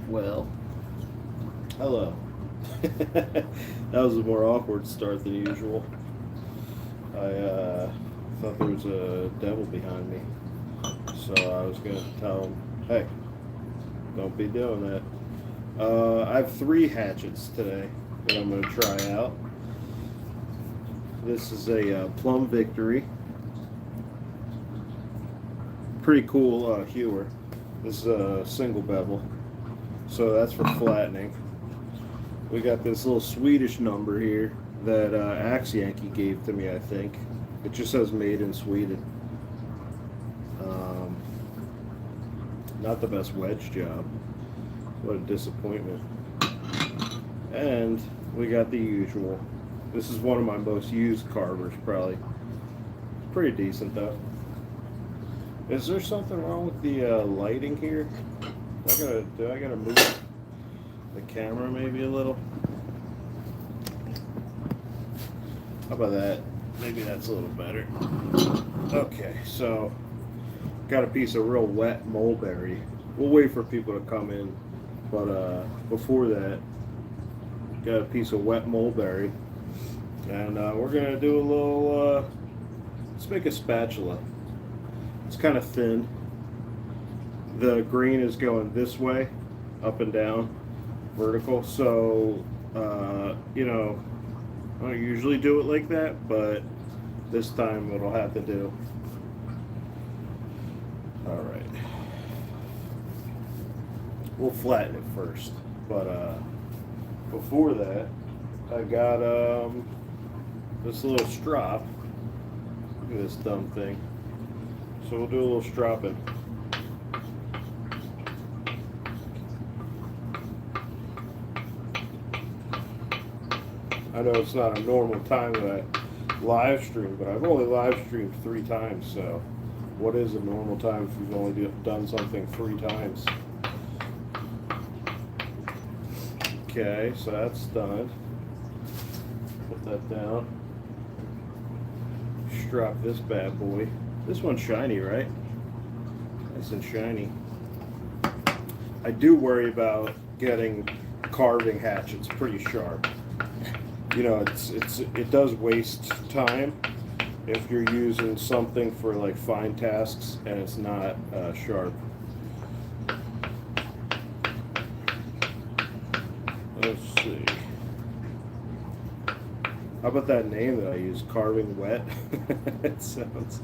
Well, Hello. That was a more awkward start than usual. I thought there was a devil behind me, so I was gonna tell him, "Hey, don't be doing that." I have three hatchets today that I'm gonna try out. This is a Plum Victory, pretty cool hewer. This is a single bevel, so that's for flattening. We got this little Swedish number here that Axe Yankee gave to me, I think. It just says made in Sweden. Um, Not the best wedge job. What a disappointment. And we got the usual. This is one of my most used carvers, probably. Pretty decent, though. Is there something wrong with the lighting here? Do I gotta move the camera maybe a little? How about that? Maybe that's a little better. Okay, so got a piece of real wet mulberry. We'll wait for people to come in, but before that, got a piece of wet mulberry, and we're gonna do a little. Let's make a spatula. It's kind of thin. The grain is going this way, up and down, vertical. So, I don't usually do it like that, but this time it'll have to do. All right. We'll flatten it first, but before that, I got this little strop. Look at this dumb thing. So we'll do a little stropping. I know it's not a normal time that I live stream, but I've only live streamed 3 times, so what is a normal time if you've only done something 3 times? Okay, so that's done. Put that down. Strap this bad boy. This one's shiny, right? Nice and shiny. I do worry about getting carving hatchets pretty sharp. You know, it does waste time if you're using something for like fine tasks and it's not sharp. Let's see. How about that name that I use, carving wet? It sounds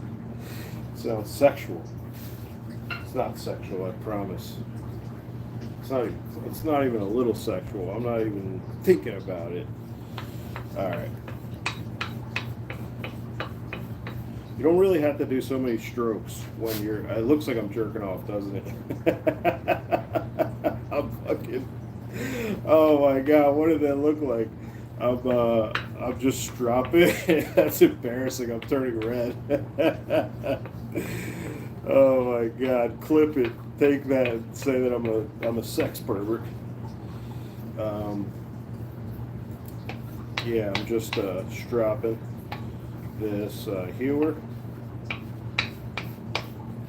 sexual. It's not sexual, I promise. It's not even a little sexual. I'm not even thinking about it. All right. You don't really have to do so many strokes when you're. It looks like I'm jerking off, doesn't it? I'm fucking. Oh my god, what did that look like? I'm just dropping. That's embarrassing. I'm turning red. Oh my god, clip it. Take that and say that I'm a sex pervert. Yeah, I'm just stropping this hewer.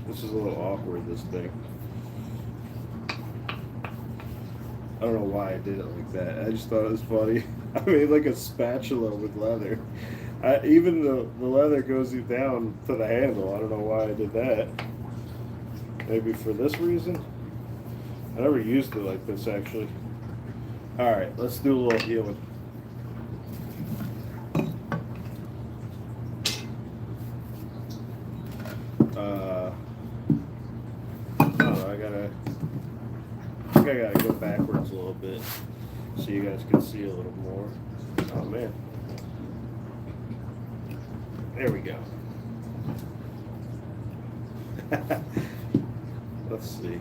This is a little awkward, this thing. I don't know why I did it like that. I just thought it was funny. I made like a spatula with leather. Even the leather goes down to the handle. I don't know why I did that. Maybe for this reason? I never used it like this, actually. Alright, let's do a little healing. I gotta go backwards a little bit so you guys can see a little more. Oh man. There we go. Let's see.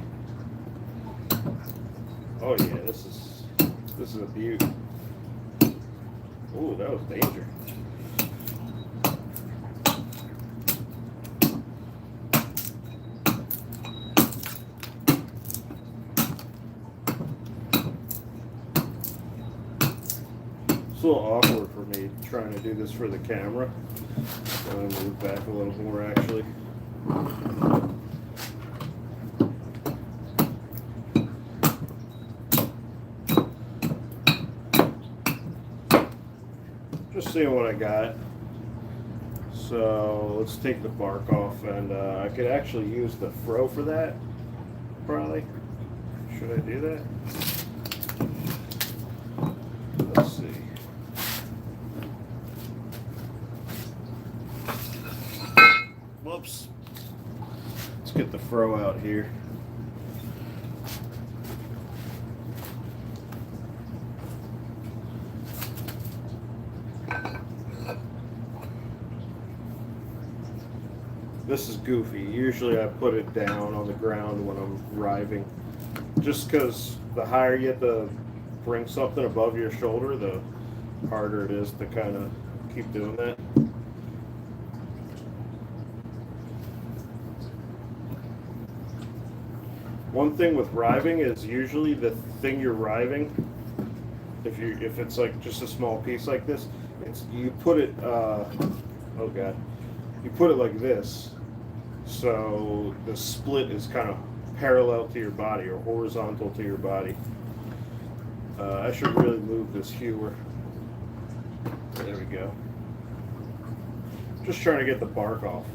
Oh yeah, this is a beaut. Ooh, that was danger. It's a little awkward for me trying to do this for the camera. So I'm gonna move back a little more actually. Just seeing what I got. So let's take the bark off, and I could actually use the fro for that, probably. Should I do that? Let's see. Whoops. Let's get the fro out here. This is goofy. Usually I put it down on the ground when I'm riving. Just because the higher you get to bring something above your shoulder, the harder it is to kind of keep doing that. One thing with riving is usually the thing you're riving, if it's like just a small piece like this, you put it oh god, you put it like this, so the split is kind of parallel to your body or horizontal to your body. I should really move this hewer. There we go. Just trying to get the bark off.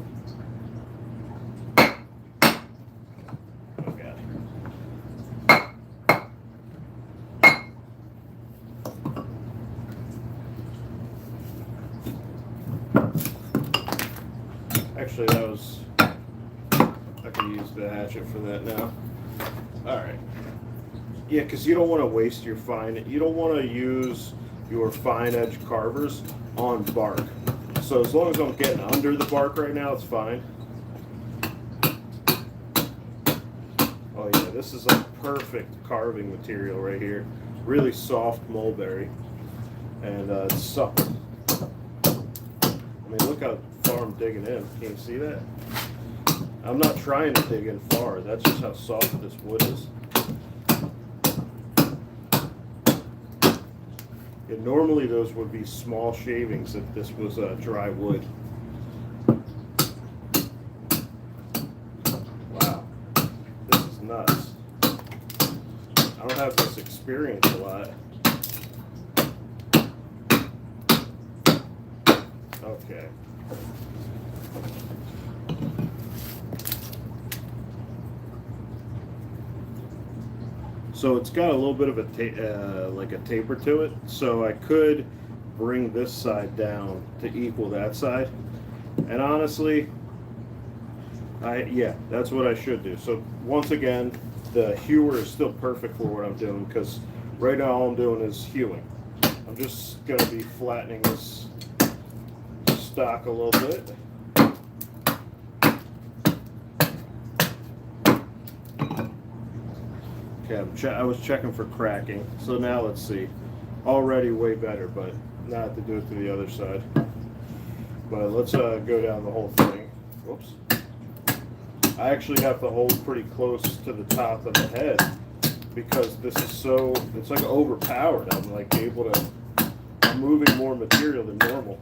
Actually, I can use the hatchet for that now. Alright. Yeah, because you don't want to waste your you don't want to use your fine edge carvers on bark. So as long as I'm getting under the bark right now, it's fine. Oh yeah, this is a perfect carving material right here. Really soft mulberry. And it's supple. I mean, look how far I'm digging in. Can you see that? I'm not trying to dig in far. That's just how soft this wood is. And normally those would be small shavings if this was dry wood. Wow, this is nuts. I don't have this experience a lot. Okay. So it's got a little bit of a like a taper to it, so I could bring this side down to equal that side. And honestly, yeah, that's what I should do. So once again, the hewer is still perfect for what I'm doing, because right now all I'm doing is hewing. I'm just going to be flattening this stock a little bit. Okay, I was checking for cracking, so now let's see. Already way better, but now I have to do it to the other side. But let's go down the whole thing. Whoops. I actually have to hold pretty close to the top of the head because this is so, it's like overpowered. I'm like able to, I'm moving more material than normal.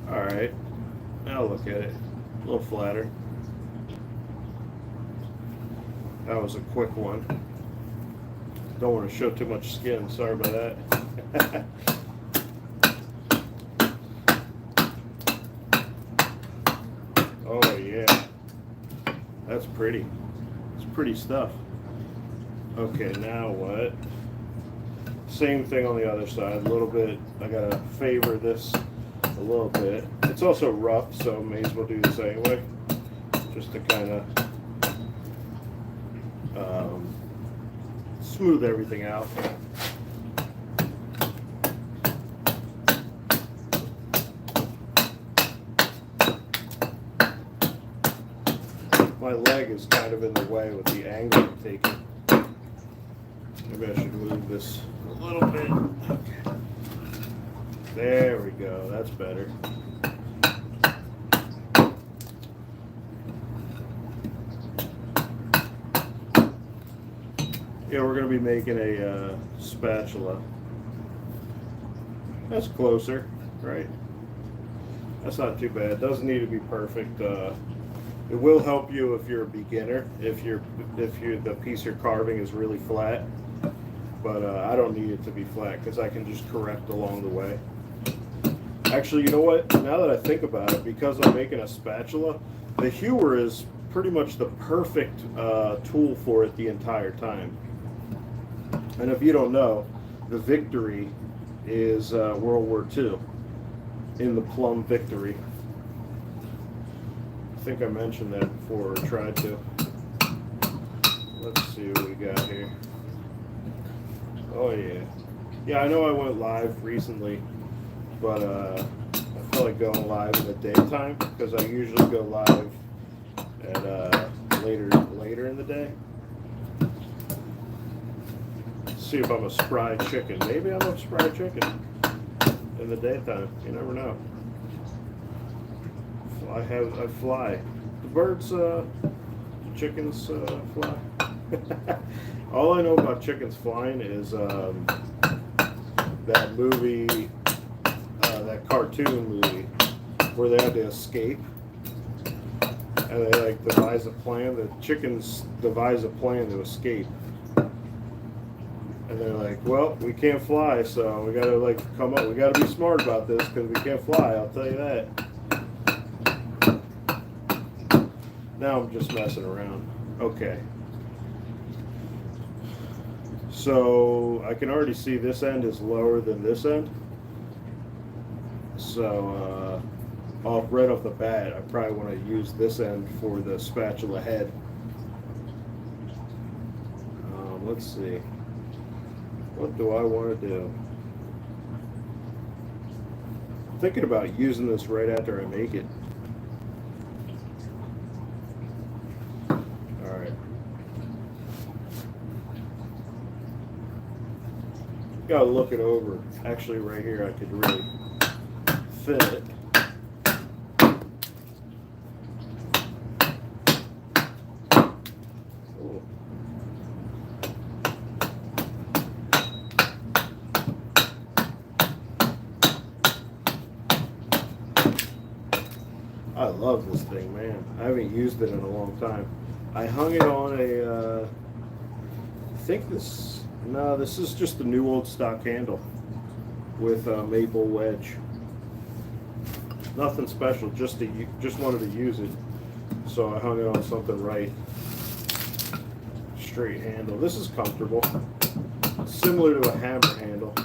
Alright, now look at it, a little flatter. That was a quick one. Don't want to show too much skin, sorry about that. Oh yeah, that's pretty. It's pretty stuff. Okay, now what? Same thing on the other side, a little bit. I gotta favor this a little bit. It's also rough, so may as well do this anyway, just to kind of smooth everything out. My leg is kind of in the way with the angle I'm taking. Maybe I should move this a little bit. Okay. There we go, that's better. Yeah, we're going to be making a spatula. That's closer, right? That's not too bad. It doesn't need to be perfect. It will help you if you're a beginner, if the piece you're carving is really flat. But I don't need it to be flat because I can just correct along the way. Actually, you know what? Now that I think about it, because I'm making a spatula, the hewer is pretty much the perfect tool for it the entire time. And if you don't know, the Victory is World War II in the Plum Victory. I think I mentioned that before, or tried to. Let's see what we got here. Oh yeah. Yeah, I know I went live recently, but I feel like going live in the daytime because I usually go live at later in the day. See if I'm a spry chicken. Maybe I'm a spry chicken in the daytime. You never know. I fly. The birds, chickens fly. All I know about chickens flying is that movie, that cartoon movie, where they had to escape, and they like devise a plan. The chickens devise a plan to escape. And they're like, well, we can't fly, so we gotta like come up. We gotta be smart about this because we can't fly. I'll tell you that. Now I'm just messing around. Okay. So I can already see this end is lower than this end. So right off the bat, I probably want to use this end for the spatula head. Let's see. What do I want to do? I'm thinking about using this right after I make it. Alright. Gotta look it over. Actually, right here I could really fit it. I love this thing, man. I haven't used it in a long time. I hung it on a, I think this is just a new old stock handle with a maple wedge. Nothing special, just wanted to use it. So I hung it on something right. Straight handle. This is comfortable. Similar to a hammer handle.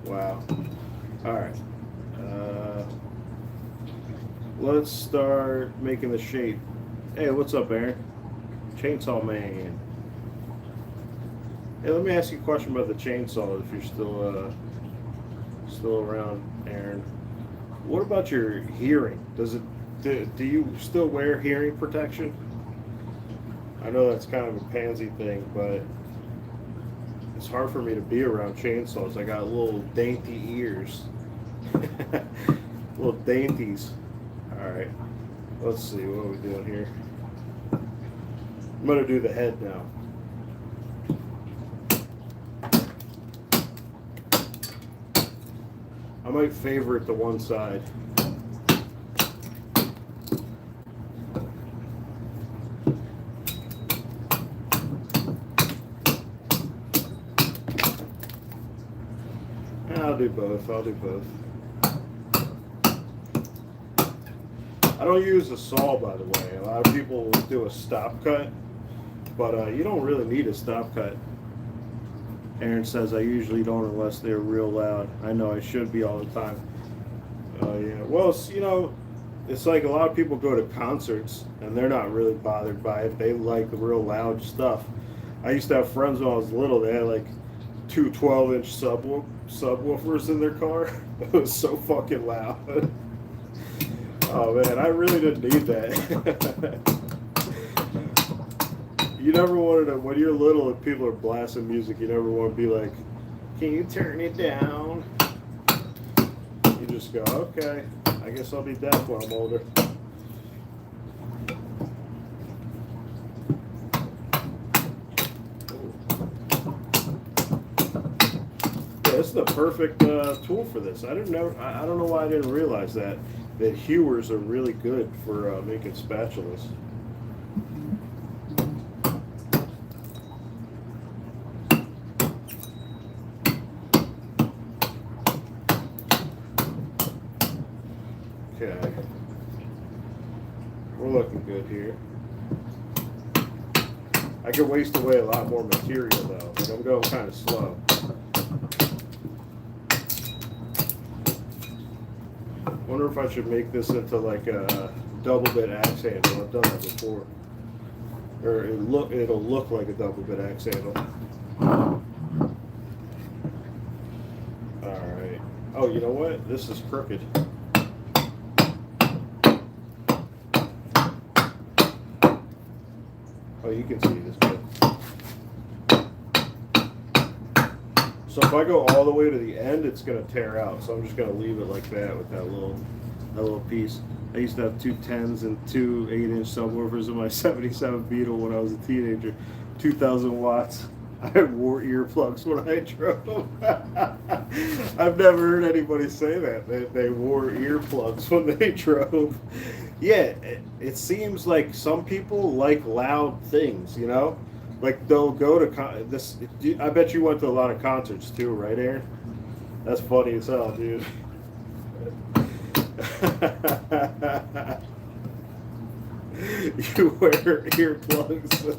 Wow. Alright. Let's start making the shape. Hey, what's up, Aaron? Chainsaw Man. Hey, let me ask you a question about the chainsaw if you're still around, Aaron. What about your hearing? Do you still wear hearing protection? I know that's kind of a pansy thing, but it's hard for me to be around chainsaws. I got little dainty ears. Little dainties. Alright, let's see, what are we doing here? I'm going to do the head now. I might favorite the one side. I'll do both. I don't use a saw, by the way. A lot of people do a stop cut, but you don't really need a stop cut. Aaron says I usually don't unless they're real loud. I know I should be all the time. Yeah. Well, it's like a lot of people go to concerts and they're not really bothered by it. They like the real loud stuff. I used to have friends when I was little. They had like two 12-inch subwoofers in their car. It was so fucking loud. Oh man, I really didn't need that. You never wanted to, when you're little and people are blasting music, you never want to be like, can you turn it down? You just go, okay, I guess I'll be deaf when I'm older. Yeah, this is the perfect tool for this. I don't know why I didn't realize that hewers are really good for making spatulas. Okay, we're looking good here. I could waste away a lot more material though. Like I'm going kind of slow. Wonder if I should make this into like a double bit axe handle. I've done that before. Or it'll look like a double bit axe handle. Alright. Oh, you know what? This is crooked. Oh, you can see this bit. So if I go all the way to the end, it's going to tear out. So I'm just going to leave it like that with that little piece. I used to have two 10s and two 8-inch subwoofers in my 77 Beetle when I was a teenager. 2,000 watts. I wore earplugs when I drove. I've never heard anybody say that. They wore earplugs when they drove. Yeah, it seems like some people like loud things, you know? Like they'll go to this. I bet you went to a lot of concerts too, right, Aaron? That's funny as hell, dude. You wear earplugs.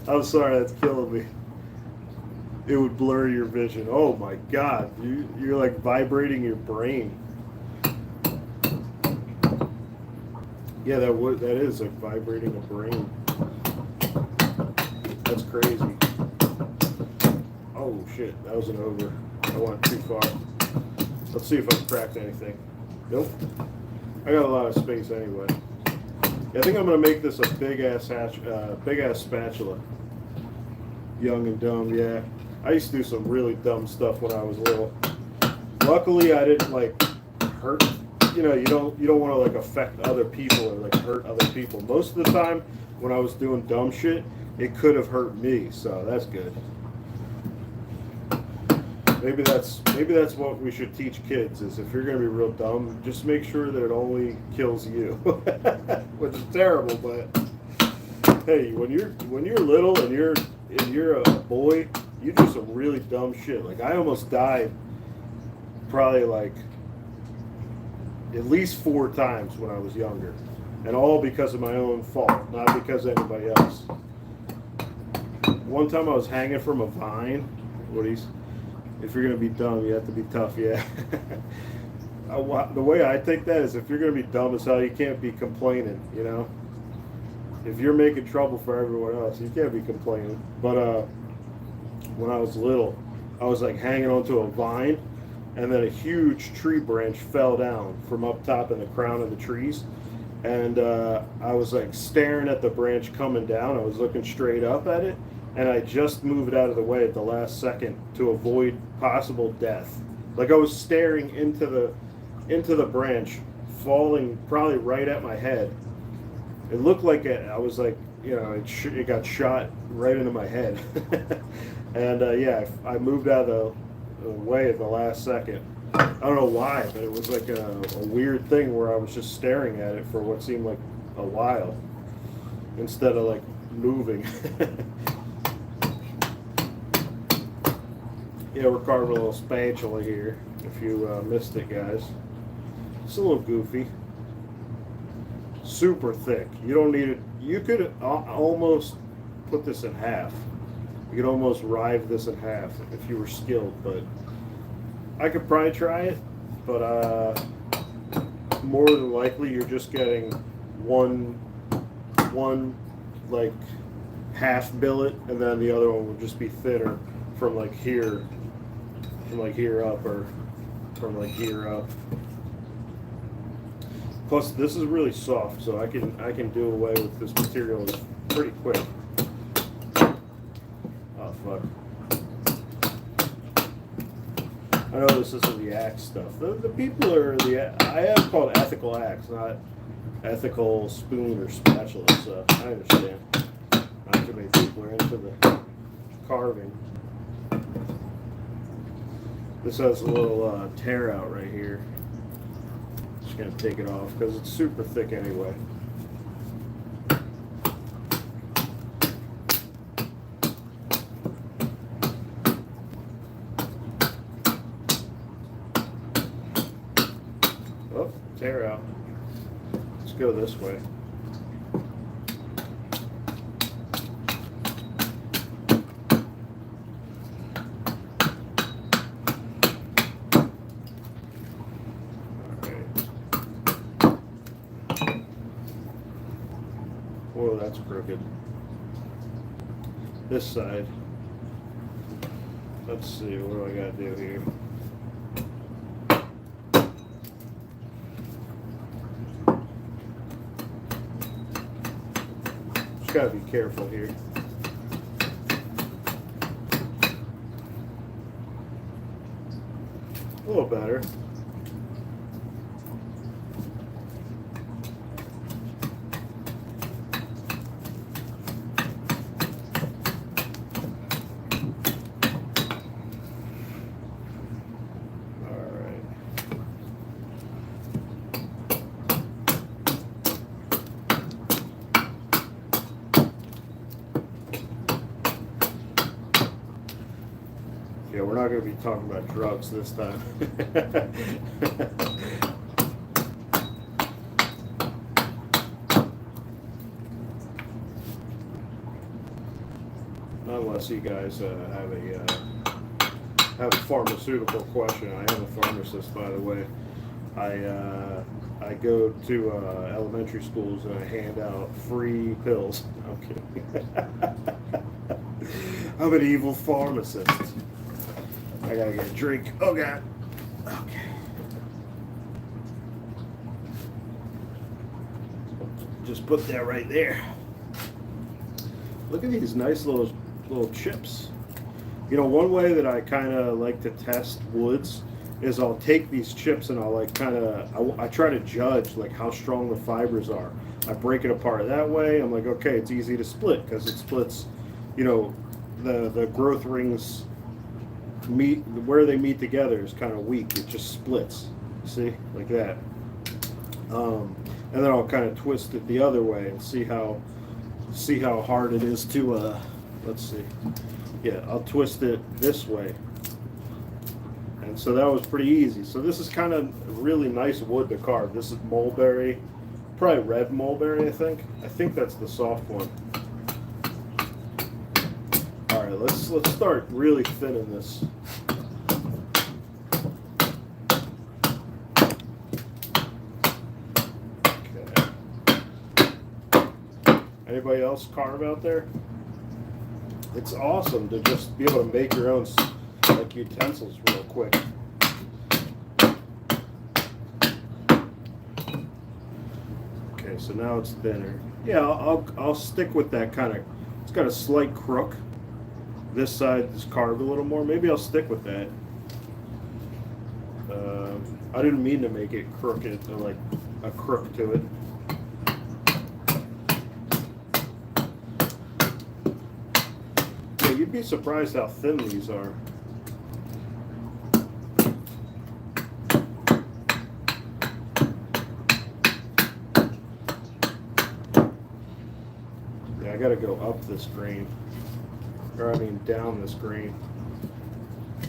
I'm sorry, that's killing me. It would blur your vision. Oh my God, you're like vibrating your brain. Yeah, that is like vibrating a brain. That's crazy. Oh shit, that was an over. I went too far. Let's see if I cracked anything. Nope. I got a lot of space anyway. Yeah, I think I'm gonna make this a big ass spatula. Young and dumb, yeah. I used to do some really dumb stuff when I was little. Luckily, I didn't like hurt. You know, you don't want to like affect other people or like hurt other people. Most of the time, when I was doing dumb shit, it could have hurt me. So that's good. Maybe that's what we should teach kids is if you're gonna be real dumb, just make sure that it only kills you. Which is terrible, but hey, when you're little and you're a boy, you do some really dumb shit. Like I almost died probably like at least 4 times when I was younger. And all because of my own fault, not because of anybody else. One time I was hanging from a vine. If you're going to be dumb, you have to be tough, yeah. The way I take that is if you're going to be dumb as hell, you can't be complaining, you know? If you're making trouble for everyone else, you can't be complaining. But when I was little, I was like hanging onto a vine, and then a huge tree branch fell down from up top in the crown of the trees. And I was like staring at the branch coming down. I was looking straight up at it. And I just moved out of the way at the last second to avoid possible death. Like I was staring into the branch, falling probably right at my head. It looked like I was like, you know, it got shot right into my head. And yeah, I moved out of the way at the last second. I don't know why, but it was like a weird thing where I was just staring at it for what seemed like a while instead of like moving. Yeah, we're carving a little spatula here, if you missed it, guys. It's a little goofy. Super thick. You don't need it. You could almost put this in half. You could almost rive this in half if you were skilled, but I could probably try it, but more than likely you're just getting one like half billet, and then the other one will just be thinner from like here up, or from like here up. Plus, this is really soft, so I can do away with this material pretty quick. Oh fuck! I know this isn't the axe stuff. The people are I have called ethical axe, not ethical spoon or spatula. So I understand. Not too many people are into the carving. This has a little tear out right here. Just gonna take it off because it's super thick anyway. Oh, tear out. Let's go this way. Whoa, that's crooked. This side. Let's see, what do I gotta do here? Just gotta be careful here. A little better. Yeah, we're not going to be talking about drugs this time. Unless you guys have a pharmaceutical question. I am a pharmacist, by the way. I go to elementary schools and I hand out free pills. I'm kidding. I'm an evil pharmacist. I gotta get a drink. Oh God. Okay. Just put that right there. Look at these nice little chips. You know, one way that I kind of like to test woods is I'll take these chips and I'll like I try to judge like how strong the fibers are. I break it apart that way. I'm like, okay, it's easy to split because it splits. You know, the growth rings meet where they meet together is kind of weak. It just splits. See, like that. And then I'll kind of twist it the other way and see how hard it is to. Let's see. Yeah, I'll twist it this way. And so that was pretty easy. So this is kind of really nice wood to carve. This is mulberry, probably red mulberry, I think. I think that's the soft one. All right, let's start really thinning this. Okay. Anybody else carve out there? It's awesome to just be able to make your own like utensils real quick. Okay, so now it's thinner. Yeah, I'll stick with that kind of. It's got a slight crook. This side is carved a little more. Maybe I'll stick with that. I didn't mean to make it crooked, or like a crook to it. You'd be surprised how thin these are. Yeah, I gotta go up this grain. Or I mean down this grain.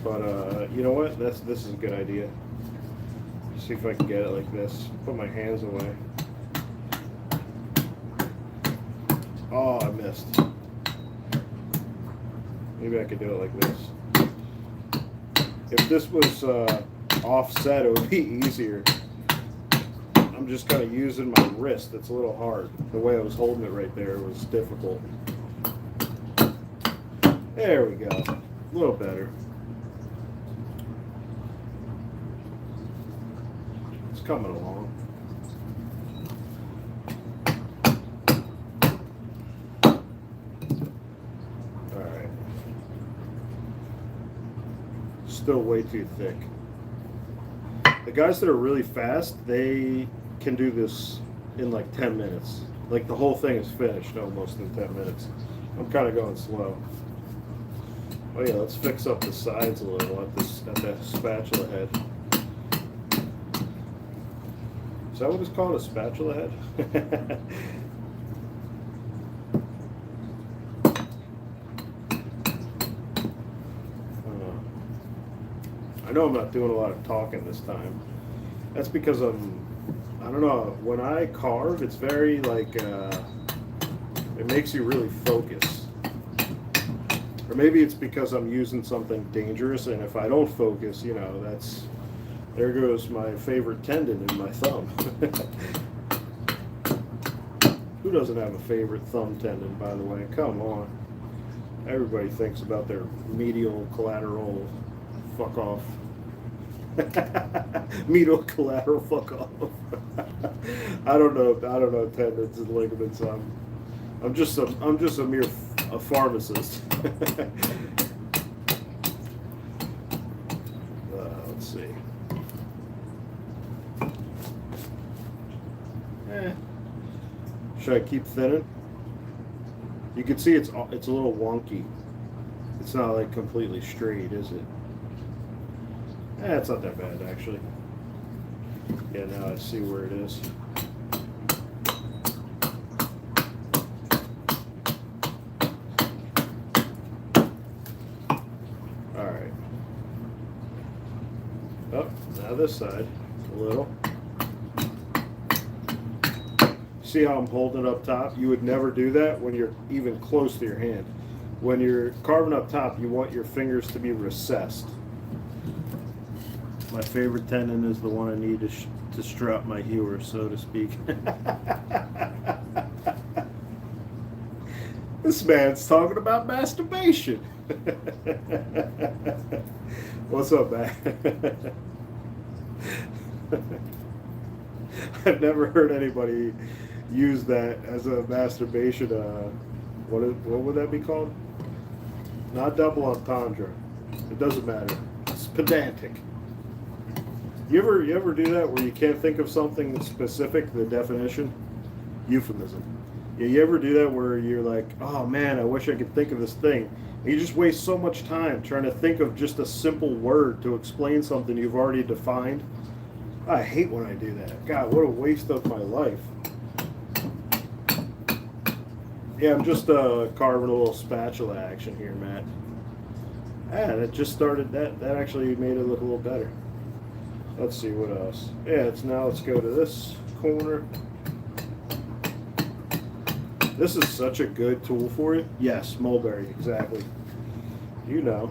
But you know what? This is a good idea. See if I can get it like this. Put my hands away. Oh, I missed. Maybe I could do it like this. If this was offset, it would be easier. I'm just kind of using my wrist. It's a little hard. The way I was holding it right there was difficult. There we go. A little better. It's coming along. Still way too thick. The guys that are really fast, they can do this in like 10 minutes. Like the whole thing is finished almost in 10 minutes. I'm kind of going slow. Oh yeah, let's fix up the sides a little at that spatula head. Is that what it's called, a spatula head? I know I'm not doing a lot of talking this time. That's because I don't know, when I carve, it's very like, it makes you really focus. Or maybe it's because I'm using something dangerous, and if I don't focus, you know, there goes my favorite tendon in my thumb. Who doesn't have a favorite thumb tendon, by the way? Come on. Everybody thinks about their medial collateral fuck off. Medial collateral fuck off. I don't know tendons and ligaments. I'm just a mere pharmacist. Let's see. Should I keep thinning? You can see it's a little wonky. It's not like completely straight, is it? It's not that bad actually. Yeah, now I see where it is. Alright. Oh, now this side a little. See how I'm holding it up top? You would never do that when you're even close to your hand. When you're carving up top, you want your fingers to be recessed. My favorite tendon is the one I need to strap my hewer, so to speak. This man's talking about masturbation. What's up, man? I've never heard anybody use that as a masturbation. What would that be called? Not double entendre. It doesn't matter. It's pedantic. You ever do that where you can't think of something specific, the definition? Euphemism. Yeah, you ever do that where you're like, oh man, I wish I could think of this thing. And you just waste so much time trying to think of just a simple word to explain something you've already defined. I hate when I do that. God, what a waste of my life. Yeah, I'm just carving a little spatula action here, Matt. And it just started, that actually made it look a little better. Let's see what else. Yeah, let's go to this corner. This is such a good tool for you. Yes, mulberry, exactly. You know.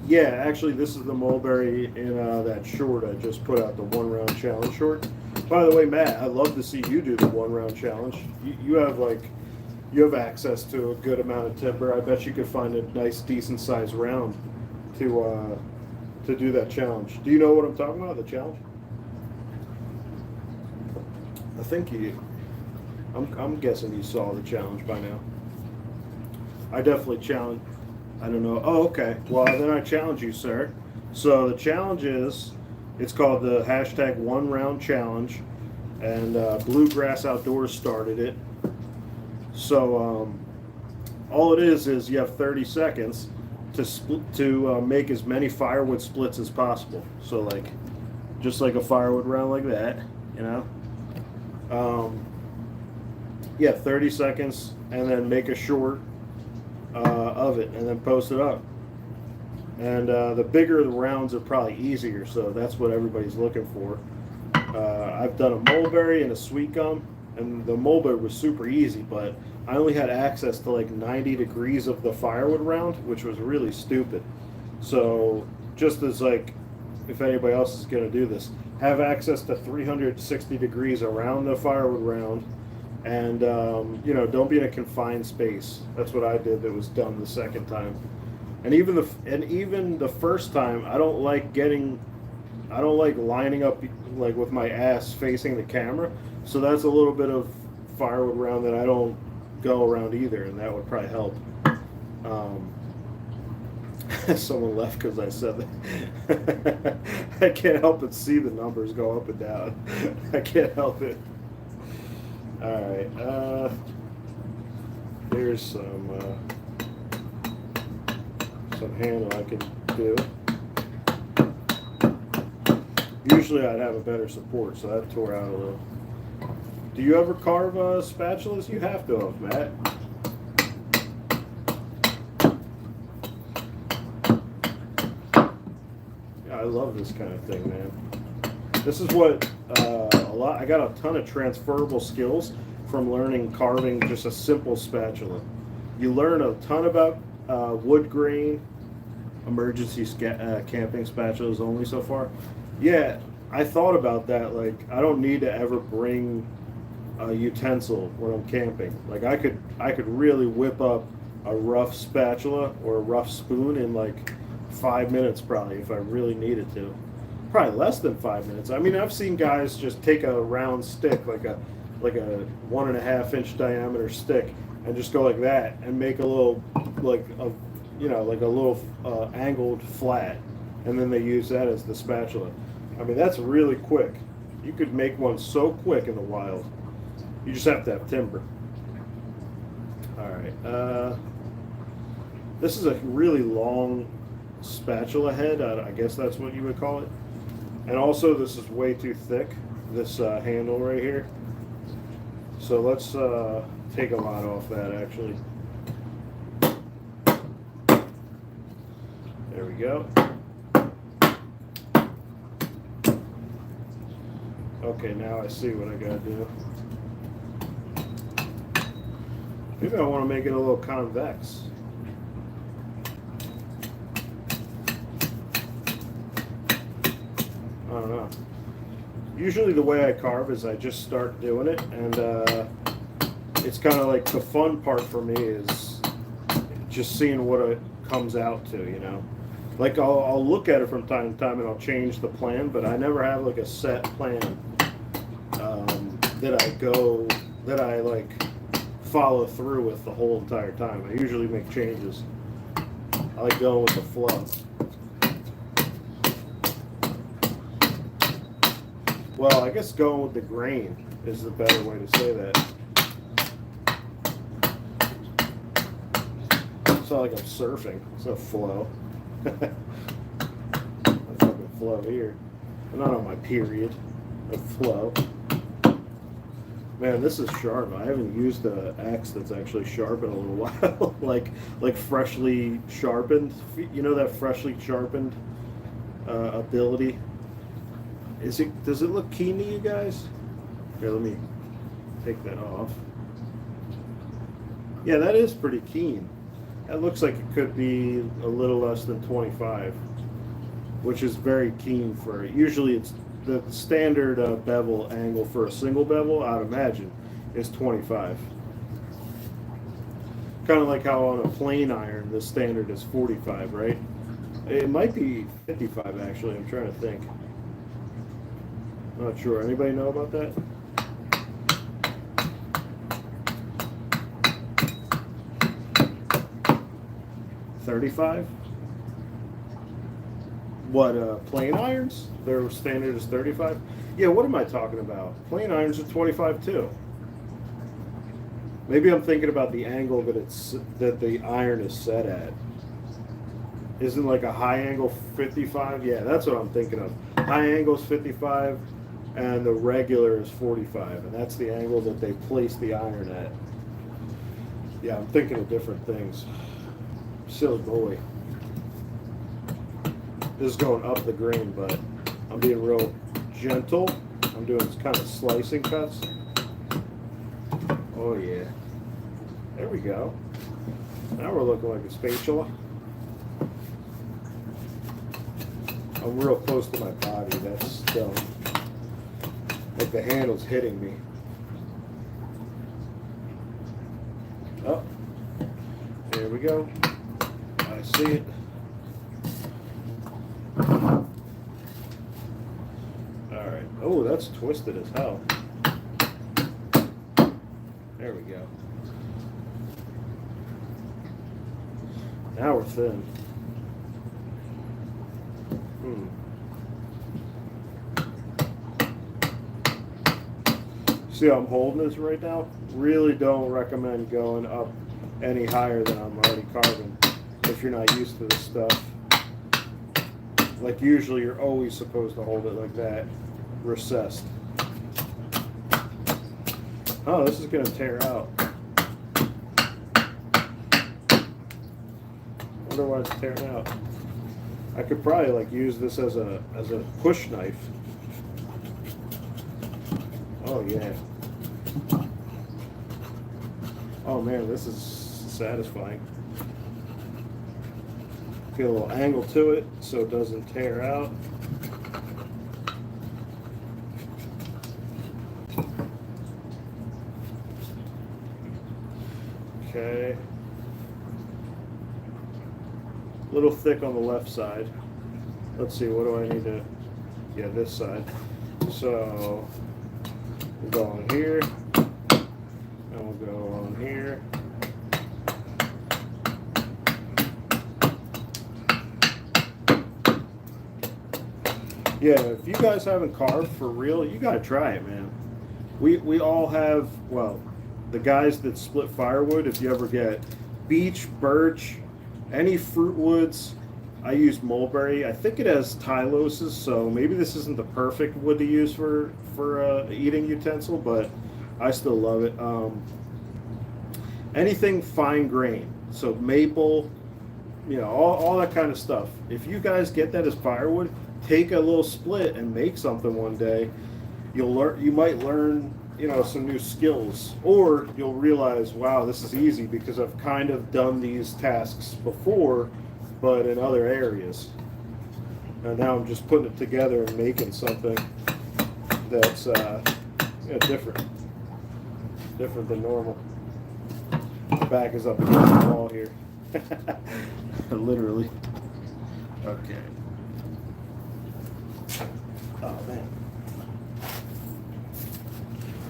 Yeah, actually, this is the mulberry in that short I just put out, the 1 round challenge short. By the way, Matt, I'd love to see you do the 1 round challenge. You have access to a good amount of timber. I bet you could find a nice, decent sized round to do that challenge. Do you know what I'm talking about? The challenge? I think I'm guessing you saw the challenge by now. I definitely challenge. I don't know. Oh, okay. Well, then I challenge you, sir. So the challenge it's called the hashtag 1 round challenge, and Bluegrass Outdoors started it. So all it is you have 30 seconds to make as many firewood splits as possible. So like, just like a firewood round like that, you know. Yeah, 30 seconds, and then make a short of it, and then post it up. And the bigger the rounds are probably easier, so that's what everybody's looking for. I've done a mulberry and a sweet gum, and the mulberry was super easy, but I only had access to like 90 degrees of the firewood round, which was really stupid. So just as like, if anybody else is going to do this, have access to 360 degrees around the firewood round, and you know, don't be in a confined space. That's what I did. That was done the second time, and even the first time, I don't like lining up like with my ass facing the camera. So that's a little bit of firewood round that I don't go around either, and that would probably help. Someone left because I said that. I can't help but see the numbers go up and down. I can't help it. Alright, here's some some handle I can do. Usually I'd have a better support, so that tore out a little. Do you ever carve spatulas? You have to have, Matt. Yeah, I love this kind of thing, man. This is what I got a ton of transferable skills from learning carving just a simple spatula. You learn a ton about wood grain, emergency camping spatulas only so far. Yeah, I thought about that. Like, I don't need to ever bring a utensil when I'm camping. Like, I could really whip up a rough spatula or a rough spoon in like 5 minutes probably if I really needed to. Probably less than 5 minutes. I mean, I've seen guys just take a round stick, like a 1.5 inch diameter stick, and just go like that and make a little like a little angled flat, and then they use that as the spatula. I mean, that's really quick. You could make one so quick in the wild. You just have to have timber. All right. This is a really long spatula head. I guess that's what you would call it. And also, this is way too thick, this handle right here. So let's take a lot off that, actually. There we go. Okay, now I see what I gotta do. Maybe I want to make it a little convex. I don't know. Usually the way I carve is I just start doing it, and it's kind of like the fun part for me is just seeing what it comes out to, you know. Like I'll look at it from time to time and I'll change the plan, but I never have like a set plan that I like follow through with the whole entire time. I usually make changes. I like going with the flow. Well, I guess going with the grain is the better way to say that. It's not like I'm surfing. It's a flow. A fucking flow here. I'm not on my period. A flow. Man, this is sharp. I haven't used an axe that's actually sharp in a little while. like freshly sharpened. You know that freshly sharpened ability? Does it look keen to you guys? Here, let me take that off. Yeah, that is pretty keen. That looks like it could be a little less than 25, which is very keen for it. Usually it's the standard bevel angle for a single bevel, I'd imagine, is 25. Kind of like how on a plane iron, the standard is 45, right? It might be 55, actually. I'm trying to think. Not sure. Anybody know about that? $35? What, plane irons? Their standard is 35? Yeah, what am I talking about? Plane irons are 25 too. Maybe I'm thinking about the angle that the iron is set at. Isn't like a high angle 55? Yeah, that's what I'm thinking of. High angle is 55 and the regular is 45, and that's the angle that they place the iron at. Yeah, I'm thinking of different things. Silly boy. This is going up the grain, but I'm being real gentle. I'm doing kind of slicing cuts. Oh yeah. There we go. Now we're looking like a spatula. I'm real close to my body. That's dumb. Like the handle's hitting me. Oh. There we go. I see it. Alright. Oh, that's twisted as hell. There we go. Now we're thin. See how I'm holding this right now? Really don't recommend going up any higher than I'm already carving. if you're not used to this stuff. Like usually you're always supposed to hold it like that, recessed. Oh, this is gonna tear out. Wonder why it's tearing out. I could probably like use this as a push knife. Oh yeah. Oh man, this is satisfying. Get a little angle to it so it doesn't tear out. Okay. A little thick on the left side. Let's see, what do I need to, yeah, this side. So we'll go on here, and we'll go on here. Yeah, if you guys haven't carved for real, you gotta try it, man. We all have, well, the guys that split firewood, if you ever get beech, birch, any fruit woods, I use mulberry. I think it has tyloses, so maybe this isn't the perfect wood to use for eating utensil, but I still love it. Anything fine grain, so maple, you know, all that kind of stuff. If you guys get that as firewood, take a little split and make something one day. You'll learn. You might learn, you know, some new skills, or you'll realize, wow, this is easy because I've kind of done these tasks before, but in other areas. And now I'm just putting it together and making something that's different than normal. The back is up against the wall here. Literally. Okay. Oh man.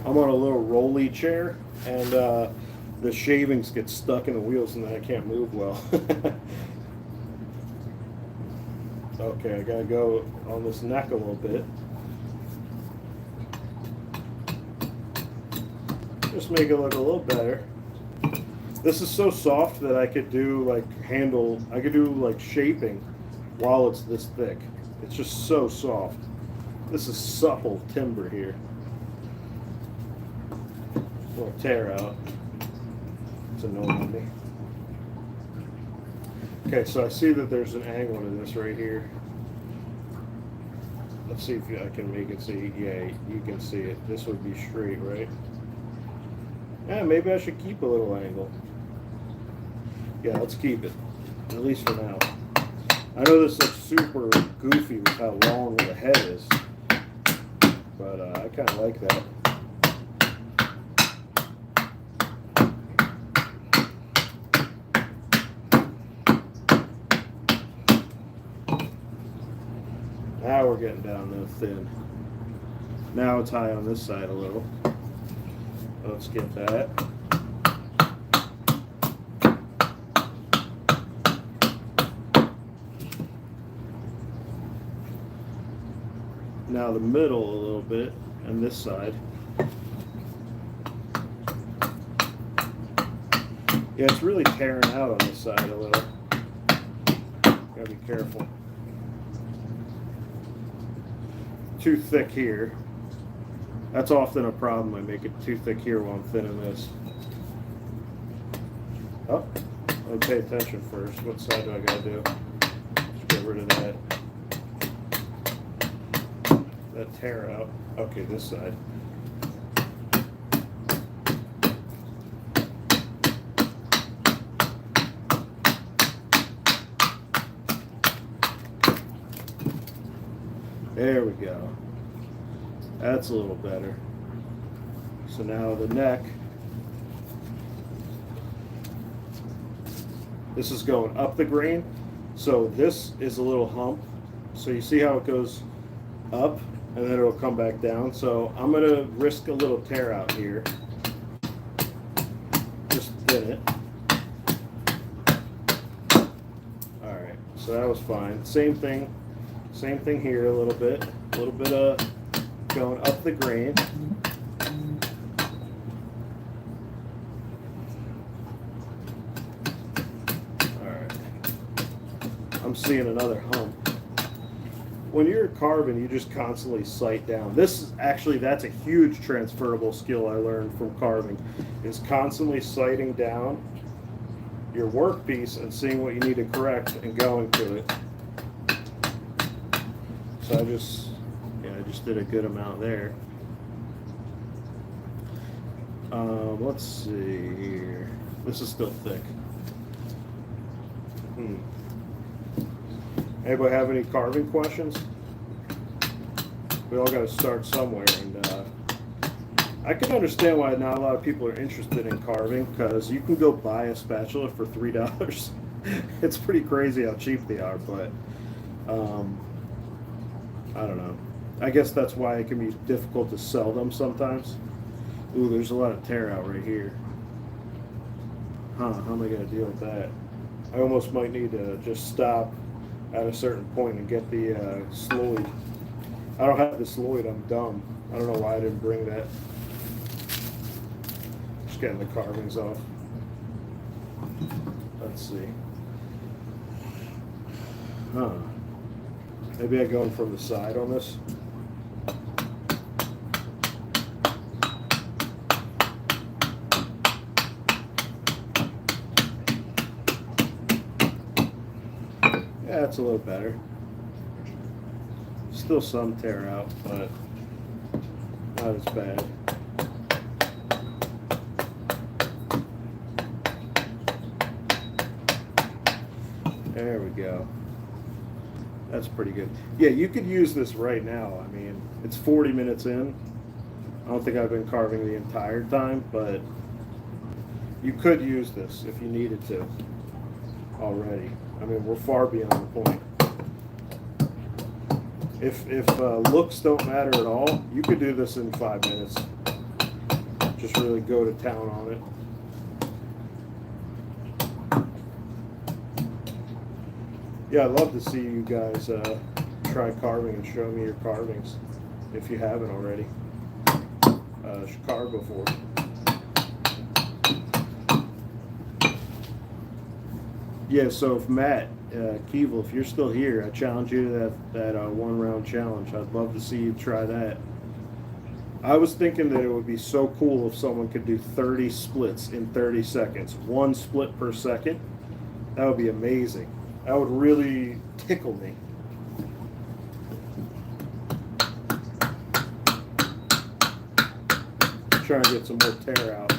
I'm on a little rolly chair, and the shavings get stuck in the wheels, and then I can't move well. Okay, I gotta go on this neck a little bit. Just make it look a little better. This is so soft that I could do like I could do like shaping while it's this thick. It's just so soft. This is supple timber here. Little tear out. It's annoying me. Okay, so I see that there's an angle to this right here. Let's see if I can make it see. Yeah, you can see it. This would be straight, right? Yeah, maybe I should keep a little angle. Yeah, let's keep it. At least for now. I know this looks super goofy with how long the head is, but I kind of like that. Now we're getting down to thin. Now it's high on this side a little. Let's get that. Now the middle a little bit, and this side. Yeah, it's really tearing out on this side a little. Gotta be careful. Too thick here. That's often a problem. I make it too thick here while I'm thinning this. Oh, let me pay attention first. What side do I gotta do? Let's get rid of that. That tear out. Okay, this side. There we go. That's a little better. So now the neck. This is going up the grain. So this is a little hump. So you see how it goes up and then it'll come back down. So I'm going to risk a little tear out here. Just thin it. Alright, so that was fine. Same thing here a little bit of going up the grain. Alright. I'm seeing another hump. When you're carving, you just constantly sight down. This is actually, that's a huge transferable skill I learned from carving, is constantly sighting down your workpiece and seeing what you need to correct and going to it. So I just did a good amount there. Let's see here. This is still thick. Anybody have any carving questions? We all got to start somewhere, and I can understand why not a lot of people are interested in carving, because you can go buy a spatula for $3. It's pretty crazy how cheap they are, but I don't know. I guess that's why it can be difficult to sell them sometimes. Ooh, there's a lot of tear out right here. How am I going to deal with that? I almost might need to just stop at a certain point and get the Sloyd. I don't have the Sloyd, I'm dumb. I don't know why I didn't bring that. Just getting the carvings off. Let's see. Maybe I go in from the side on this. Yeah, it's a little better. Still some tear out, but not as bad. There we go. That's pretty good. Yeah, you could use this right now. I mean, it's 40 minutes in. I don't think I've been carving the entire time, but you could use this if you needed to already. I mean, we're far beyond the point. If looks don't matter at all, you could do this in 5 minutes. Just really go to town on it. Yeah, I'd love to see you guys try carving and show me your carvings if you haven't already. Should carve before. Yeah, so if Matt Keevil, if you're still here, I challenge you to that 1 round challenge. I'd love to see you try that. I was thinking that it would be so cool if someone could do 30 splits in 30 seconds. 1 split per second. That would be amazing. That would really tickle me. Try and get some more tear out.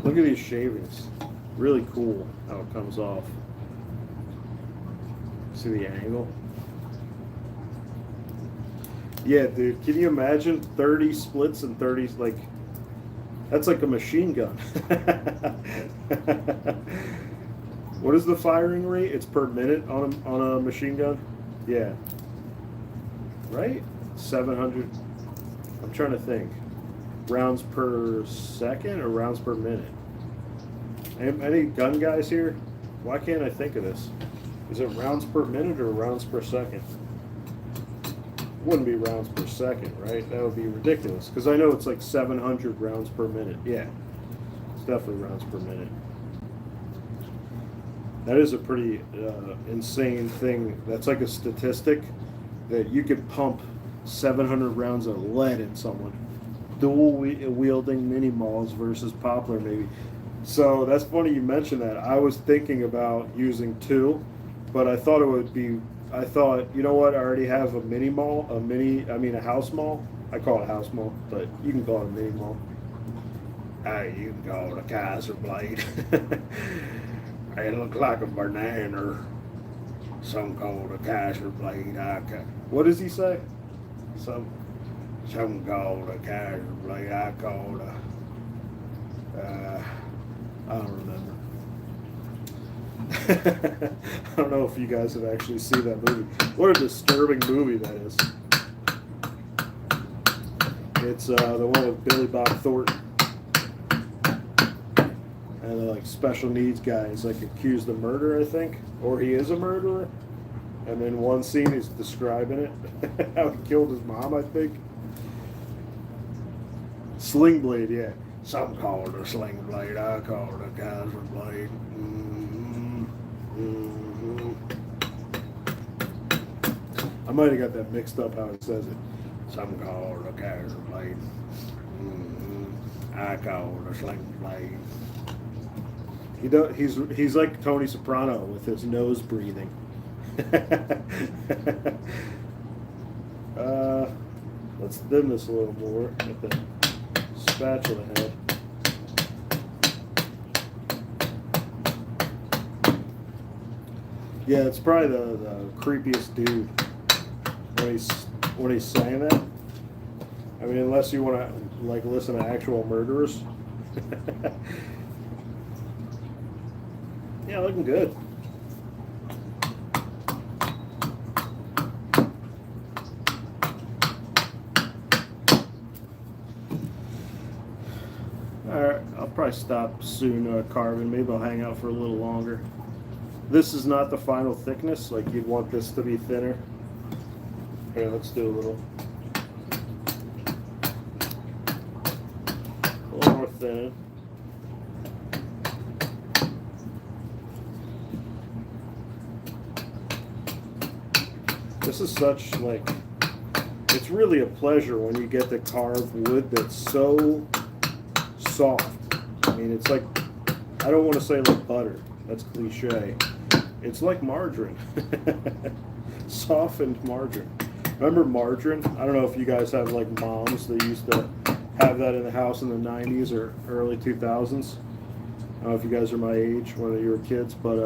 Look at these shavings. Really cool how it comes off. See the angle? Yeah, dude, can you imagine 30 splits and 30, like, that's like a machine gun. What is the firing rate? It's per minute on a machine gun? Yeah. Right? 700. I'm trying to think. Rounds per second or rounds per minute? Any gun guys here? Why can't I think of this? Is it rounds per minute or rounds per second? Wouldn't be rounds per second, right? That would be ridiculous, because I know it's like 700 rounds per minute. Yeah, it's definitely rounds per minute. That is a pretty insane thing. That's like a statistic that you could pump 700 rounds of lead in someone. Dual wielding mini mauls versus poplar, maybe. So that's funny you mentioned that. I was thinking about using 2, but I thought it would be. I thought, you know what? I already have a mini maul, a house maul. I call it a house maul, but you can call it a mini maul. You can call it a Kaiser blade. It looks like a banana. Some call it a Kaiser blade. What does he say? Some call it a Kaiser blade. I call it I don't remember. I don't know if you guys have actually seen that movie. What a disturbing movie that is. It's the one with Billy Bob Thornton. And the like special needs guy is like accused of murder, I think. Or he is a murderer. And then one scene he's describing it. How he killed his mom, I think. Sling blade, yeah. Some call it a sling blade. I call it a Kaiser blade. Mm-hmm. Mm-hmm. I might have got that mixed up how it says it. Some call it a Kaiser blade. Mm-hmm. I call it a sling blade. He's like Tony Soprano with his nose breathing. Let's dim this a little more at the spatula head. Yeah, it's probably the creepiest dude when he's saying that. I mean, unless you want to like listen to actual murderers. Yeah, looking good. Alright, I'll probably stop soon carving. Maybe I'll hang out for a little longer. This is not the final thickness. Like, you'd want this to be thinner. Here, let's do a little more thin. This is such, like, it's really a pleasure when you get to carve wood that's so soft. I mean, it's like, I don't want to say like butter. That's cliche. It's like margarine. Softened margarine. Remember margarine? I don't know if you guys have like moms that used to have that in the house in the 90s or early 2000s. I don't know if you guys are my age, whether you were kids, but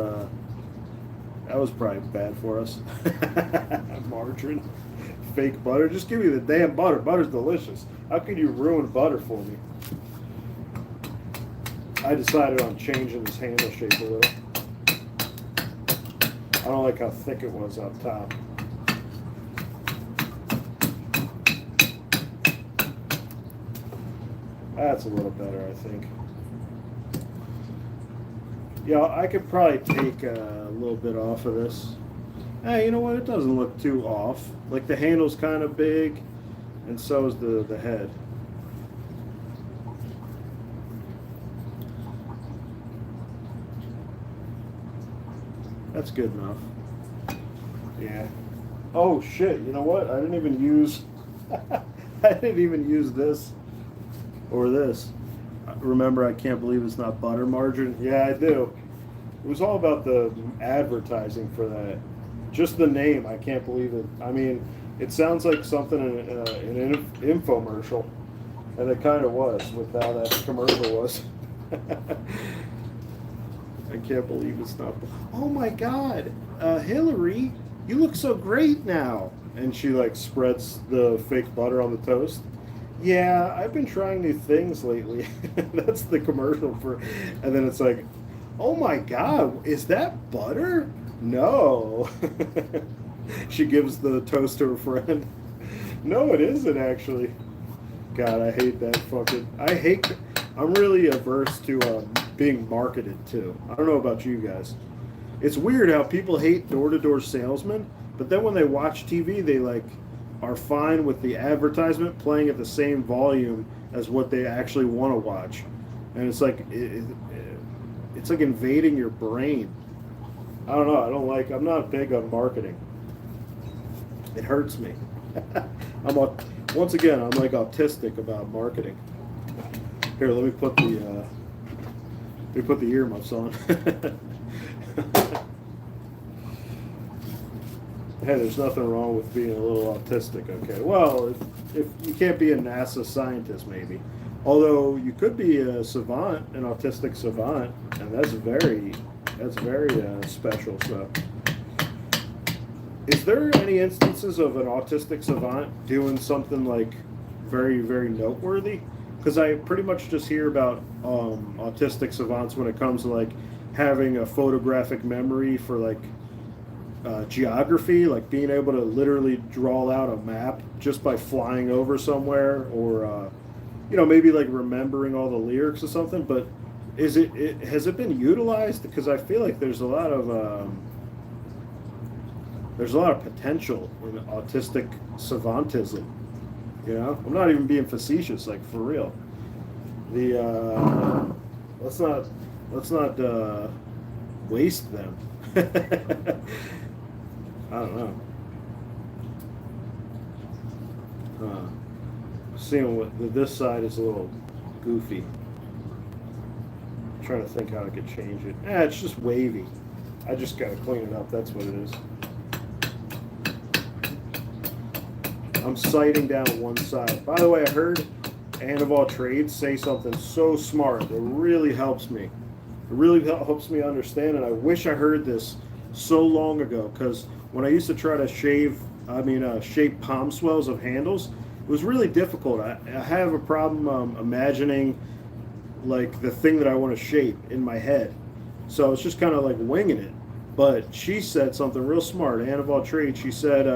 that was probably bad for us. Margarine. Fake butter. Just give me the damn butter. Butter's delicious. How could you ruin butter for me? I decided on changing this handle shape a little. I don't like how thick it was up top. That's a little better, I think. Yeah, I could probably take a little bit off of this. Hey, you know what? It doesn't look too off. Like, the handle's kind of big, and so is the head. That's good enough. Yeah. Oh shit! You know what? I didn't even use. I didn't even use this or this. Remember, I can't believe it's not butter margarine. Yeah, I do. It was all about the advertising for that. Just the name, I can't believe it. I mean, it sounds like something in an infomercial, and it kind of was with how that commercial was. I can't believe it's not. Oh my God, Hillary, you look so great now. And she like spreads the fake butter on the toast. Yeah, I've been trying new things lately. That's the commercial for, and then it's like, oh my God, is that butter? No. She gives the toast to her friend. No, it isn't actually. God, I hate that fucking. I'm really averse to being marketed too. I don't know about you guys. It's weird how people hate door-to-door salesmen, but then when they watch TV, they like are fine with the advertisement playing at the same volume as what they actually want to watch, and it's like it's like invading your brain. I don't know. I'm not big on marketing. It hurts me. Once again, I'm like autistic about marketing. Here, let me put the earmuffs on. Hey, there's nothing wrong with being a little autistic, okay? Well, if you can't be a NASA scientist, maybe. Although you could be a savant, an autistic savant, and that's very special. So, is there any instances of an autistic savant doing something like very, very noteworthy? Because I pretty much just hear about autistic savants when it comes to like having a photographic memory for like geography, like being able to literally draw out a map just by flying over somewhere, or maybe like remembering all the lyrics or something. But has it been utilized? Because I feel like there's a lot of potential in autistic savantism. You know, I'm not even being facetious, like for real. The let's not waste them. I don't know. Seeing what this side is a little goofy. I'm trying to think how I could change it. It's just wavy. I just gotta clean it up. That's what it is. I'm sighting down one side. By the way, I heard Ann of All Trades say something so smart that really helps me. It really helps me understand, and I wish I heard this so long ago, because when I used to try to shape palm swells of handles, it was really difficult. I have a problem imagining like the thing that I want to shape in my head. So it's just kind of like winging it. But she said something real smart. Ann of All Trades, she said,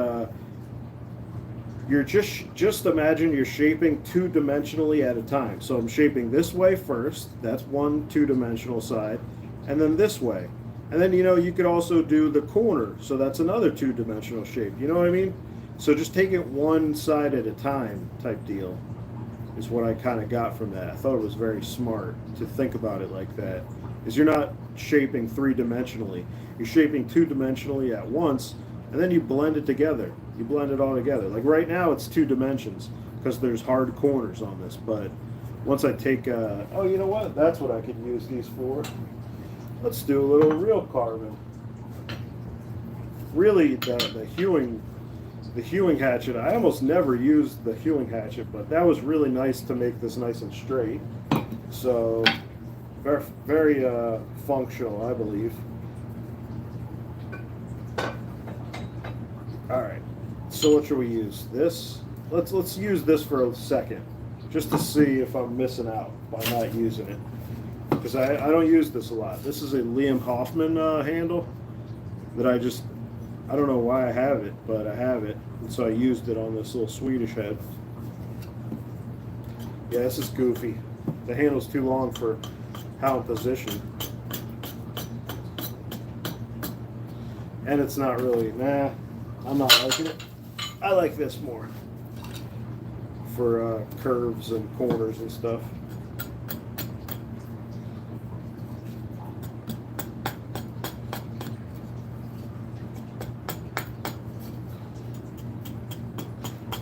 you're just imagine you're shaping two-dimensionally at a time. So I'm shaping this way first. That's one two-dimensional side. And then this way. And then, you could also do the corner. So that's another two-dimensional shape. You know what I mean? So just take it one side at a time type deal is what I kind of got from that. I thought it was very smart to think about it like that. Is you're not shaping three-dimensionally. You're shaping two-dimensionally at once, and then you blend it together. You blend it all together. Like right now it's 2 dimensions because there's hard corners on this. But once I take, oh, you know what? That's what I could use these for. Let's do a little real carving. Really, the hewing hatchet, I almost never used the hewing hatchet, but that was really nice to make this nice and straight. So, very, very functional, I believe. All right, so what should we use? This? Let's use this for a second, just to see if I'm missing out by not using it. Because I don't use this a lot. This is a Liam Hoffman handle that I don't know why I have it, but I have it. And so I used it on this little Swedish head. Yeah, this is goofy. The handle's too long for how I'm positioned. And it's not really, I'm not liking it. I like this more for curves and corners and stuff.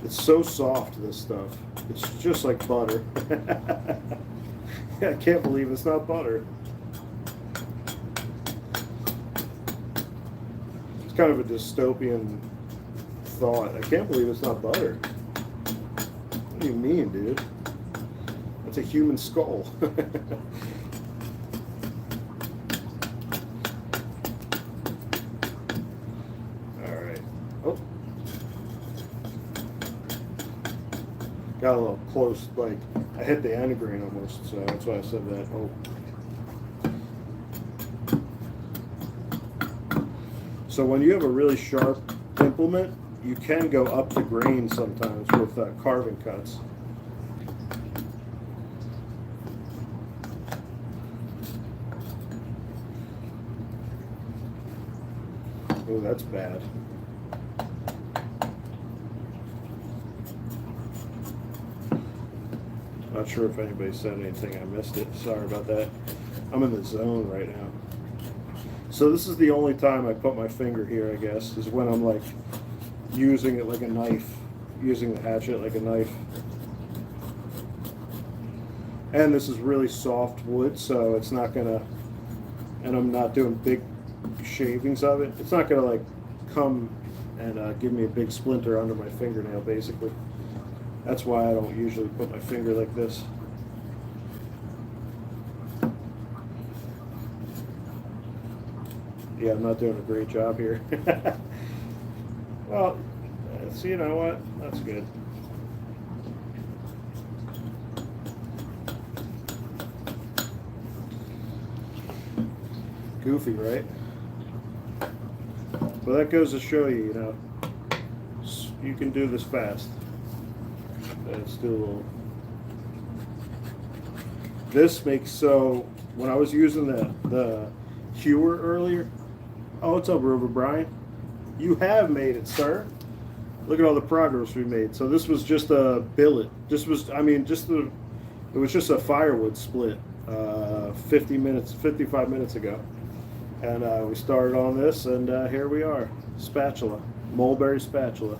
It's so soft, this stuff. It's just like butter. I can't believe it's not butter. It's kind of a dystopian thought. I can't believe it's not butter. What do you mean, dude? That's a human skull. Alright. Oh. Got a little close, like, I hit the end grain almost, so that's why I said that. Oh. So when you have a really sharp implement, you can go up the grain sometimes with carving cuts. Oh, that's bad. Not sure if anybody said anything. I missed it. Sorry about that. I'm in the zone right now. So this is the only time I put my finger here, I guess, is when I'm like using it like a knife, using the hatchet like a knife. And this is really soft wood, so it's not gonna, and I'm not doing big shavings of it. It's not gonna like come and give me a big splinter under my fingernail, basically. That's why I don't usually put my finger like this. Yeah, I'm not doing a great job here. Well, so you know what? That's good. Goofy, right? Well, that goes to show you, you know, you can do this fast. Let's do a little. This makes, so when I was using the hewer earlier. Oh, what's up, River Brian? You have made it, sir. Look at all the progress we made. So this was just a billet. This was, I mean, it was just a firewood split 55 minutes ago. And we started on this, and here we are. Spatula. Mulberry spatula.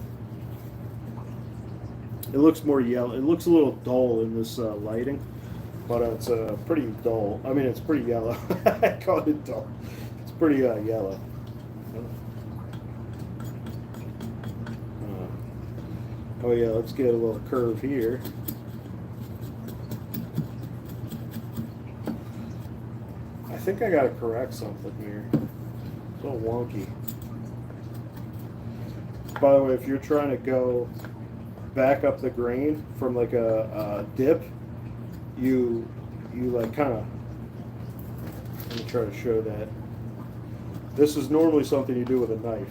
It looks more yellow. It looks a little dull in this lighting, but it's pretty dull. I mean, it's pretty yellow. I call it dull. It's pretty yellow. Oh yeah, let's get a little curve here. I think I gotta correct something here. It's a little wonky. By the way, if you're trying to go back up the grain from like a dip, you like kind of, let me try to show that. This is normally something you do with a knife.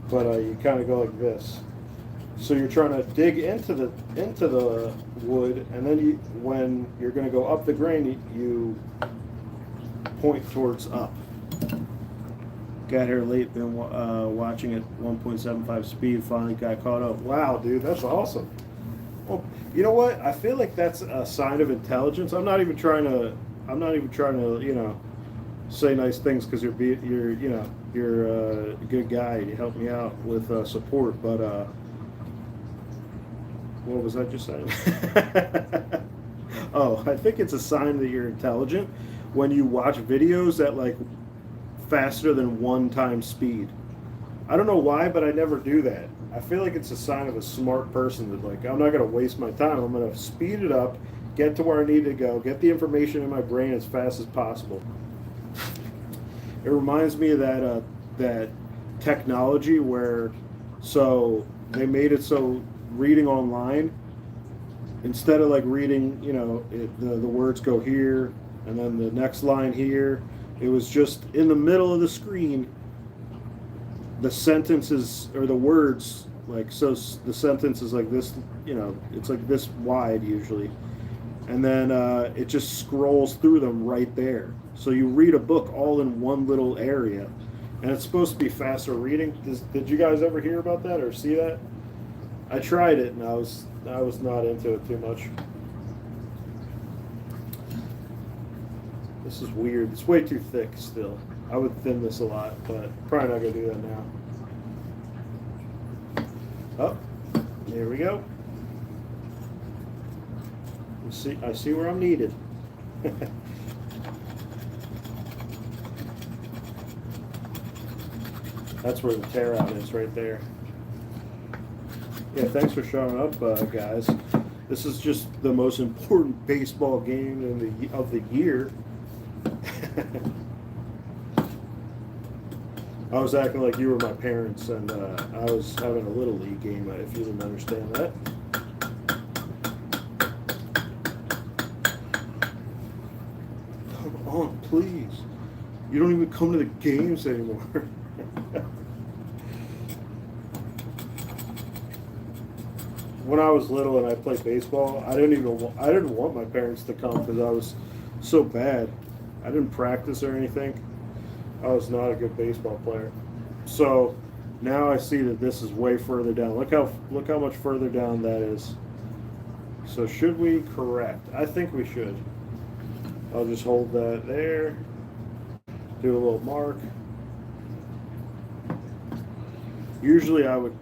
But you kind of go like this. So you're trying to dig into the wood, and then when you're going to go up the grain, you point towards up. Got here late, been watching at 1.75 speed. Finally got caught up. Wow, dude, that's awesome. Well, you know what? I feel like that's a sign of intelligence. I'm not even trying to, you know, say nice things because you're a good guy. You help me out with support, but what was I just saying? Oh, I think it's a sign that you're intelligent when you watch videos at like faster than 1 time speed. I don't know why, but I never do that. I feel like it's a sign of a smart person that, like, I'm not going to waste my time. I'm going to speed it up, get to where I need to go, get the information in my brain as fast as possible. It reminds me of that technology where, so they made it so reading online, instead of like reading, you know, the words go here and then the next line here, it was just in the middle of the screen, the sentences or the words, like, so the sentence is like this, you know, it's like this wide usually, and then it just scrolls through them right there. So you read a book all in one little area, and it's supposed to be faster reading. Did you guys ever hear about that or see that? I tried it, and I was not into it too much. This is weird. It's way too thick still. I would thin this a lot, but probably not gonna do that now. Oh, here we go. I see where I'm needed. That's where the tear out is, right there. Yeah, thanks for showing up, guys. This is just the most important baseball game of the year. I was acting like you were my parents, and I was having a little league game. If you didn't understand that. Come on, please. You don't even come to the games anymore. When I was little and I played baseball, I didn't want my parents to come because I was so bad. I didn't practice or anything. I was not a good baseball player. So now I see that this is way further down. Look how much further down that is. So should we correct? I think we should. I'll just hold that there. Do a little mark. Usually I would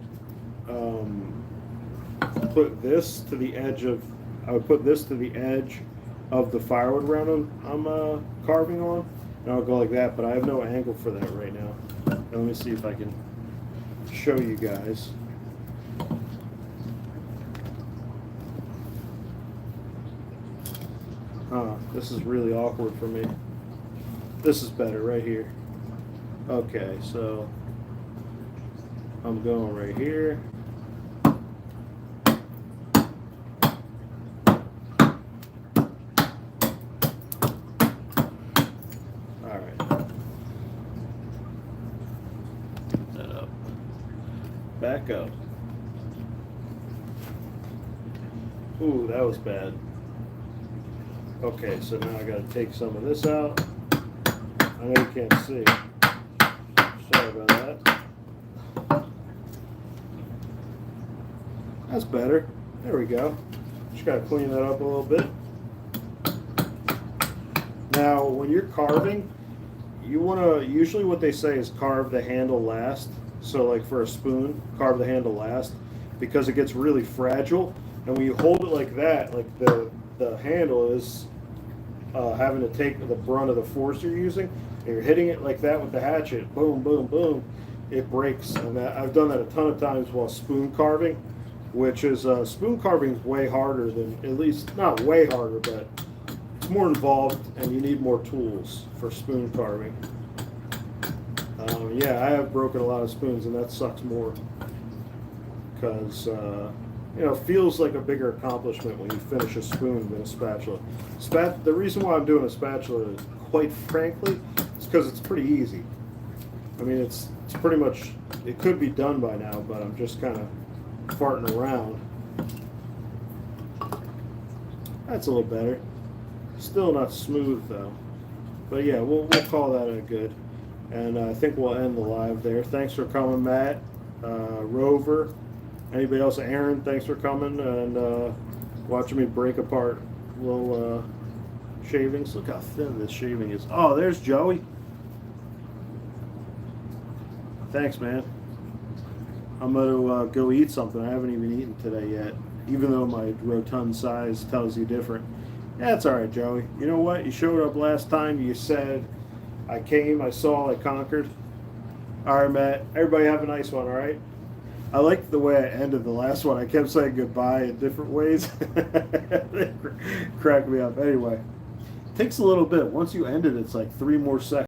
put this to the edge of. I would put this to the edge of the firewood round I'm carving on, and I'll go like that. But I have no angle for that right now. And let me see if I can show you guys. This is really awkward for me. This is better right here. Okay, so I'm going right here. All right. Get that up. Back up. Ooh, that was bad. Okay, so now I got to take some of this out. I know you can't see. Sorry about that. That's better. There we go. Just gotta clean that up a little bit. Now, when you're carving, you wanna, usually what they say is carve the handle last. So like for a spoon, carve the handle last because it gets really fragile. And when you hold it like that, like the handle is having to take the brunt of the force you're using, and you're hitting it like that with the hatchet, boom, boom, boom, it breaks. And I've done that a ton of times while spoon carving, which is spoon carving is way harder than, at least not way harder, but it's more involved and you need more tools for spoon carving. Yeah, I have broken a lot of spoons and that sucks more because you know, it feels like a bigger accomplishment when you finish a spoon than a spatula. The reason why I'm doing a spatula, quite frankly, is because it's pretty easy. I mean, it's pretty much, it could be done by now, but I'm just kind of farting around. That's a little better. Still not smooth though. But yeah, we'll call that a good. And I think we'll end the live there. Thanks for coming, Matt, Rover. Anybody else? Aaron, thanks for coming and watching me break apart little shavings. Look how thin this shaving is. Oh, there's Joey. Thanks, man. I'm going to go eat something. I haven't even eaten today yet, even though my rotund size tells you different. That's all right, Joey. You know what? You showed up last time. You said, I came, I saw, I conquered. All right, Matt. Everybody have a nice one, all right? I liked the way I ended the last one. I kept saying goodbye in different ways. They cracked me up. Anyway, it takes a little bit. Once you end it, it's like 3 more seconds.